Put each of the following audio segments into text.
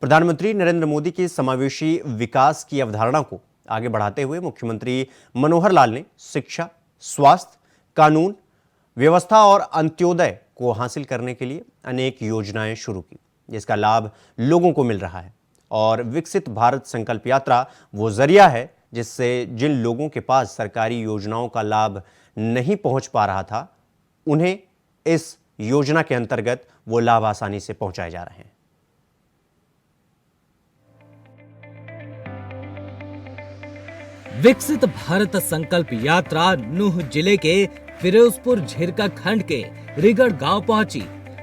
प्रधानमंत्री नरेंद्र मोदी की समावेशी विकास की अवधारणा को आगे बढ़ाते हुए मुख्यमंत्री मनोहर लाल ने शिक्षा, स्वास्थ्य, कानून व्यवस्था और अंत्योदय को हासिल करने के लिए अनेक योजनाएं शुरू की, जिसका लाभ लोगों को मिल रहा है। और विकसित भारत संकल्प यात्रा वो जरिया है जिससे जिन लोगों के पास सरकारी योजनाओं का लाभ नहीं पहुंच पा रहा था, उन्हें इस योजना के अंतर्गत वो लाभ आसानी से पहुंचाए जा रहे हैं। विकसित भारत संकल्प यात्रा नूह जिले के फिरोजपुर झिरका खंड के रिगड़ गांव पहुंची।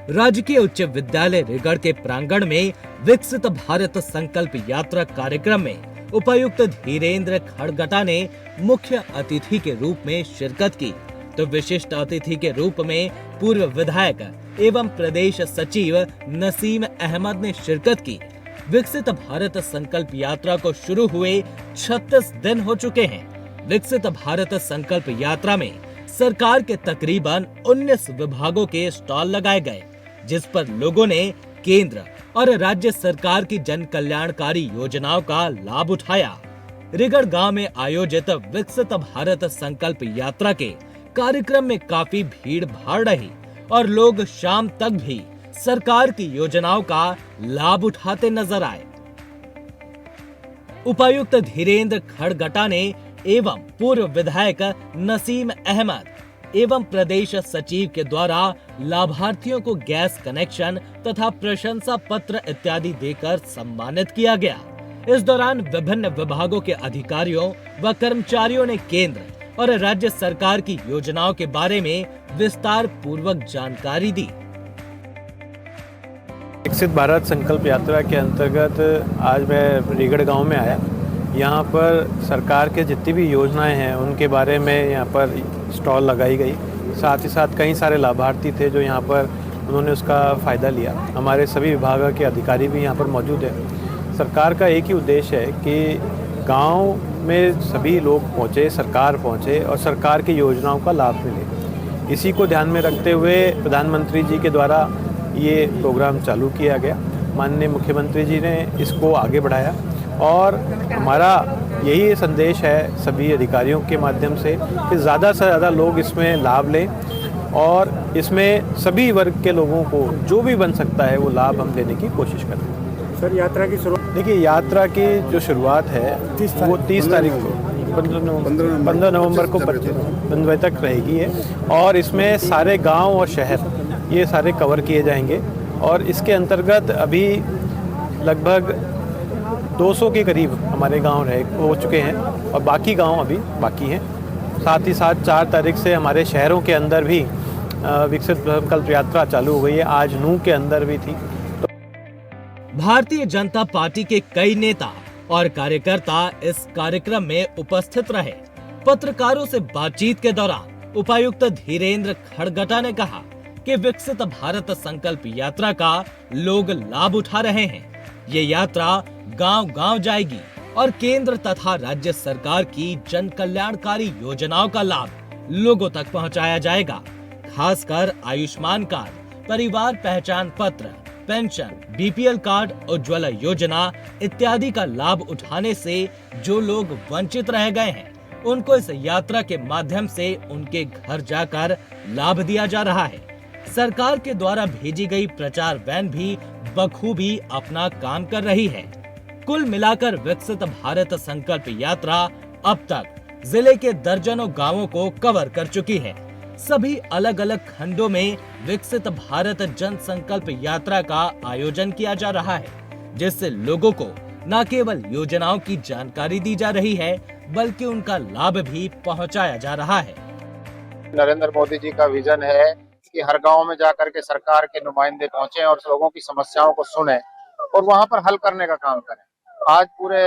राजकीय उच्च विद्यालय रिगड़ के प्रांगण में विकसित भारत संकल्प यात्रा कार्यक्रम में उपायुक्त धीरेन्द्र खड़गटा ने मुख्य अतिथि के रूप में शिरकत की, तो विशिष्ट अतिथि के रूप में पूर्व विधायक एवं प्रदेश सचिव नसीम अहमद ने शिरकत की। विकसित भारत संकल्प यात्रा को शुरू हुए 36 दिन हो चुके हैं। विकसित भारत संकल्प यात्रा में सरकार के तकरीबन 19 विभागों के स्टॉल लगाए गए, जिस पर लोगों ने केंद्र और राज्य सरकार की जन कल्याणकारी योजनाओं का लाभ उठाया। रिगड़ गांव में आयोजित विकसित भारत संकल्प यात्रा के कार्यक्रम में काफी भीड़ भाड़ रही और लोग शाम तक भी सरकार की योजनाओं का लाभ उठाते नजर आए। उपायुक्त धीरेन्द्र खड़गटा ने एवं पूर्व विधायक नसीम अहमद एवं प्रदेश सचिव के द्वारा लाभार्थियों को गैस कनेक्शन तथा प्रशंसा पत्र इत्यादि देकर सम्मानित किया गया। इस दौरान विभिन्न विभागों के अधिकारियों व कर्मचारियों ने केंद्र और राज्य सरकार की योजनाओं के बारे में विस्तार पूर्वक जानकारी दी। विकसित भारत संकल्प यात्रा के अंतर्गत आज मैं रिगड़ गांव में आया। यहाँ पर सरकार के जितनी भी योजनाएं हैं उनके बारे में यहाँ पर स्टॉल लगाई गई। साथ ही साथ कई सारे लाभार्थी थे जो यहाँ पर उन्होंने उसका फ़ायदा लिया। हमारे सभी विभागों के अधिकारी भी यहाँ पर मौजूद हैं। सरकार का एक ही उद्देश्य है कि गांव में सभी लोग पहुँचे, सरकार पहुँचे और सरकार की योजनाओं का लाभ मिले। इसी को ध्यान में रखते हुए प्रधानमंत्री जी के द्वारा ये प्रोग्राम चालू किया गया। माननीय मुख्यमंत्री जी ने इसको आगे बढ़ाया और हमारा यही संदेश है सभी अधिकारियों के माध्यम से कि ज़्यादा से ज़्यादा लोग इसमें लाभ लें और इसमें सभी वर्ग के लोगों को जो भी बन सकता है वो लाभ हम देने की कोशिश करें। सर, यात्रा की शुरुआत देखिए, यात्रा की जो शुरुआत है वो 30 तारीख को 15 नवंबर को 25 बजे तक रहेगी है और इसमें सारे गांव और शहर ये सारे कवर किए जाएंगे और इसके अंतर्गत अभी लगभग 200 के करीब हमारे गांव हो चुके हैं और बाकी गांव अभी बाकी हैं। साथ ही साथ 4 तारीख से हमारे शहरों के अंदर भी विकसित संकल्प यात्रा चालू हो गई है। आज नूह के अंदर भी थी। भारतीय जनता पार्टी के कई नेता और कार्यकर्ता इस कार्यक्रम में उपस्थित रहे। पत्रकारों से बातचीत के दौरान उपायुक्त धीरेन्द्र खड़गटा ने कहा कि विकसित भारत संकल्प यात्रा का लोग लाभ उठा रहे हैं। ये यात्रा गांव-गांव जाएगी और केंद्र तथा राज्य सरकार की जन कल्याणकारी योजनाओं का लाभ लोगों तक पहुंचाया जाएगा। खासकर आयुष्मान कार्ड, परिवार पहचान पत्र, पेंशन, बीपीएल कार्ड, उज्ज्वला योजना इत्यादि का लाभ उठाने से जो लोग वंचित रह गए हैं, उनको इस यात्रा के माध्यम से उनके घर जाकर लाभ दिया जा रहा है। सरकार के द्वारा भेजी गई प्रचार वैन भी बखूबी अपना काम कर रही है। कुल मिलाकर विकसित भारत संकल्प यात्रा अब तक जिले के दर्जनों गांवों को कवर कर चुकी है। सभी अलग अलग खंडों में विकसित भारत जन संकल्प यात्रा का आयोजन किया जा रहा है, जिससे लोगों को न केवल योजनाओं की जानकारी दी जा रही है बल्कि उनका लाभ भी पहुंचाया जा रहा है। नरेंद्र मोदी जी का विजन है कि हर गांव में जाकर के सरकार के नुमाइंदे पहुंचे और लोगों की समस्याओं को सुने और वहां पर हल करने का काम करें। आज पूरे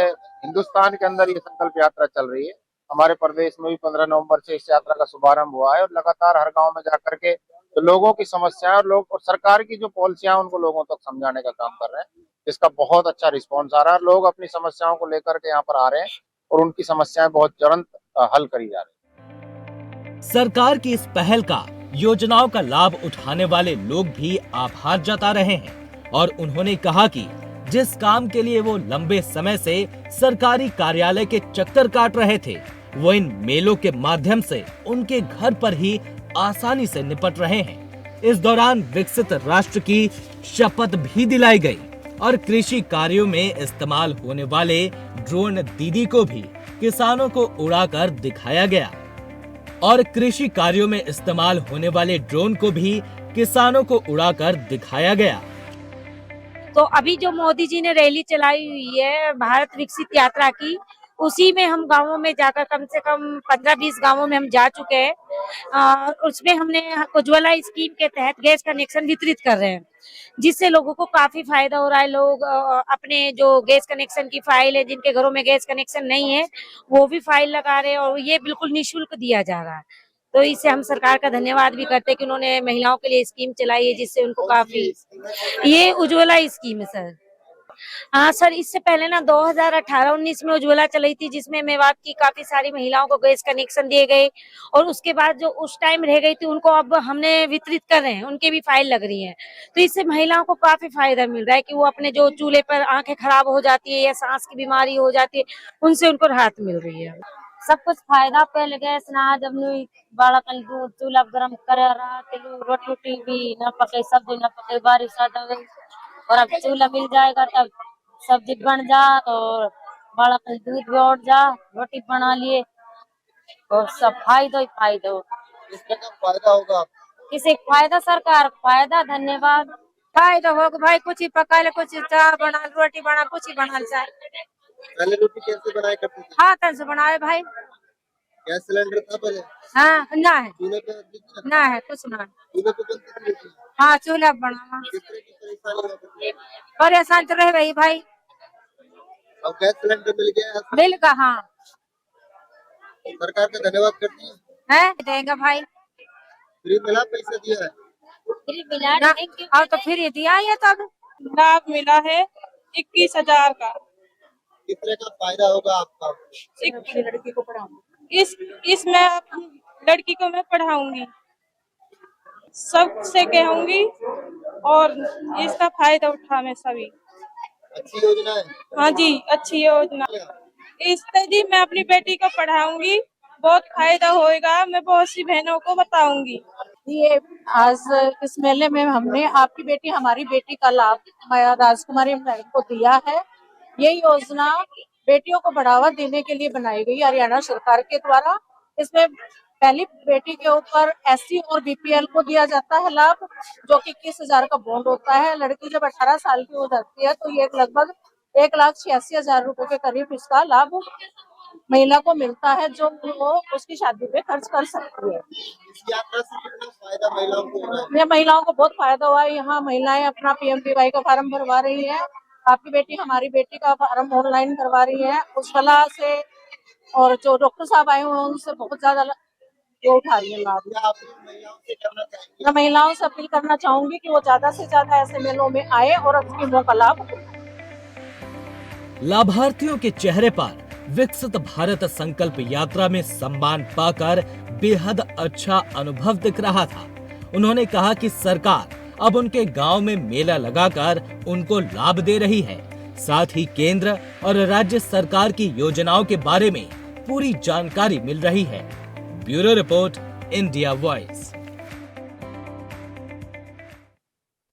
हिंदुस्तान के अंदर ये संकल्प यात्रा चल रही है। हमारे प्रदेश में भी 15 नवंबर से इस यात्रा का शुभारंभ हुआ है और लगातार हर गांव में जाकर के तो लोगों की समस्याएं और लोग और सरकार की जो पॉलिसियां उनको लोगों तक समझाने का काम कर रहे हैं, जिसका बहुत अच्छा रिस्पॉन्स आ रहा है। लोग अपनी समस्याओं को लेकर के यहाँ पर आ रहे हैं और उनकी समस्याएं बहुत तुरंत हल करी जा रही है। सरकार की इस पहल का योजनाओं का लाभ उठाने वाले लोग भी आभार जता रहे हैं और उन्होंने कहा कि जिस काम के लिए वो लंबे समय से सरकारी कार्यालय के चक्कर काट रहे थे, वो इन मेलों के माध्यम से उनके घर पर ही आसानी से निपट रहे हैं। इस दौरान विकसित राष्ट्र की शपथ भी दिलाई गई और कृषि कार्यों में इस्तेमाल होने वाले ड्रोन दीदी को भी किसानों को उड़ाकर दिखाया गया और कृषि कार्यों में इस्तेमाल होने वाले ड्रोन को भी किसानों को उड़ाकर दिखाया गया। तो अभी जो मोदी जी ने रैली चलाई हुई है भारत विकसित यात्रा की, उसी में हम गांवों में जाकर कम से कम 15-20 गांवों में हम जा चुके हैं। उसमें हमने उज्ज्वला स्कीम के तहत गैस कनेक्शन वितरित कर रहे हैं, जिससे लोगों को काफी फायदा हो रहा है। लोग अपने जो गैस कनेक्शन की फाइल है, जिनके घरों में गैस कनेक्शन नहीं है, वो भी फाइल लगा रहे हैं और ये बिल्कुल निःशुल्क दिया जा रहा है। तो इससे हम सरकार का धन्यवाद भी करते हैं कि उन्होंने महिलाओं के लिए स्कीम चलाई है, जिससे उनको काफी, ये उज्ज्वला स्कीम है सर। हाँ सर, इससे पहले ना 2018-19 में उज्ज्वला चलाई थी, जिसमें मेवात की काफी सारी महिलाओं को गैस कनेक्शन दिए गए और उसके बाद जो उस टाइम रह गई थी उनको अब हमने वितरित कर रहे हैं, उनके भी फाइल लग रही है। तो इससे महिलाओं को काफी फायदा मिल रहा है कि वो अपने जो चूल्हे पर आंखें खराब हो जाती है या सांस की बीमारी हो जाती है, उनसे उनको राहत मिल रही है। सब कुछ फायदा, पहले गैस ना जब बाड़ा कल दूध चूल्हा गरम करे रहा, रोटी भी न पके, सब्जी न पके, बारिश आ गई और अब चूल्हा मिल जाएगा तब सब्जी बन जा और बड़ा दूध भी उठ जा, रोटी बना लिए और सब फायदा ही फायदा। इसका क्या फायदा होगा? किसी फायदा, सरकार फायदा, धन्यवाद। फायदा होगा भाई, कुछ ही पका ले, कुछ चाय बना, रोटी बना, कुछ ही बना चाहे। पहले रोटी कैसे बनाया करते थे? हाँ, तन से बनाए भाई। गैस सिलेंडर था पहले? हाँ, ना है, चूल्हे पे ना है, कुछ ना है। चूल्हे पे बनती थी रोटी? हाँ, चूल्हा बना। किस तरह की परेशानी होती थी? परेशान तो रहे भाई भाई। अब गैस सिलेंडर मिल गया है, मिल का, हाँ। सरकार का धन्यवाद करती है। देंगे भाई। फ्री मिला, पैसा दिया है? फ्री मिला और तो फ्री दिया है तब। लाभ मिला है 21,000 का। कितने का फायदा होगा आपका? लड़की को पढ़ाऊंगी, इसमें लड़की को मैं पढ़ाऊंगी, सबसे कहूंगी और इसका फायदा उठा मैं सभी। अच्छी योजना है। हाँ जी, अच्छी योजना। इससे जी मैं अपनी बेटी को पढ़ाऊंगी, बहुत फायदा होएगा, मैं बहुत सी बहनों को बताऊंगी। ये आज इस मेले में हमने आपकी बेटी हमारी बेटी का लाभ राजकुमारी मैडम को दिया है। ये योजना बेटियों को बढ़ावा देने के लिए बनाई गई हरियाणा सरकार के द्वारा। इसमें पहली बेटी के ऊपर SC और BPL को दिया जाता है लाभ, जो कि 21,000 का बॉन्ड होता है। लड़की जब 18 साल की हो जाती है तो ये लगभग 1,86,000 रुपए के करीब इसका लाभ महिला को मिलता है, जो वो उसकी शादी पे खर्च कर सकती है। इस यात्रा से कितना फायदा महिलाओं को हो रहा है? ये महिलाओं को बहुत फायदा हुआ है। यहाँ महिलाएं अपना PMTY का फार्म भरवा रही है, आपकी बेटी हमारी बेटी का फार्म ऑनलाइन करवा रही है उज्ज्वला से, और जो डॉक्टर साहब आए हुए उनसे बहुत ज्यादा वो उठा रही है लाभ। क्या आप महिलाओं से करना चाहेंगे? मैं महिलाओं से अपील करना चाहूंगी कि वो ज्यादा से ज्यादा ऐसे मेलों में आए और स्कीमों का लाभ। लाभार्थियों के चेहरे पर विकसित भारत संकल्प यात्रा में सम्मान पाकर बेहद अच्छा अनुभव दिख रहा था। उन्होंने कहा कि सरकार अब उनके गांव में मेला लगाकर उनको लाभ दे रही है। साथ ही केंद्र और राज्य सरकार की योजनाओं के बारे में पूरी जानकारी मिल रही है। Bureau report, India voice.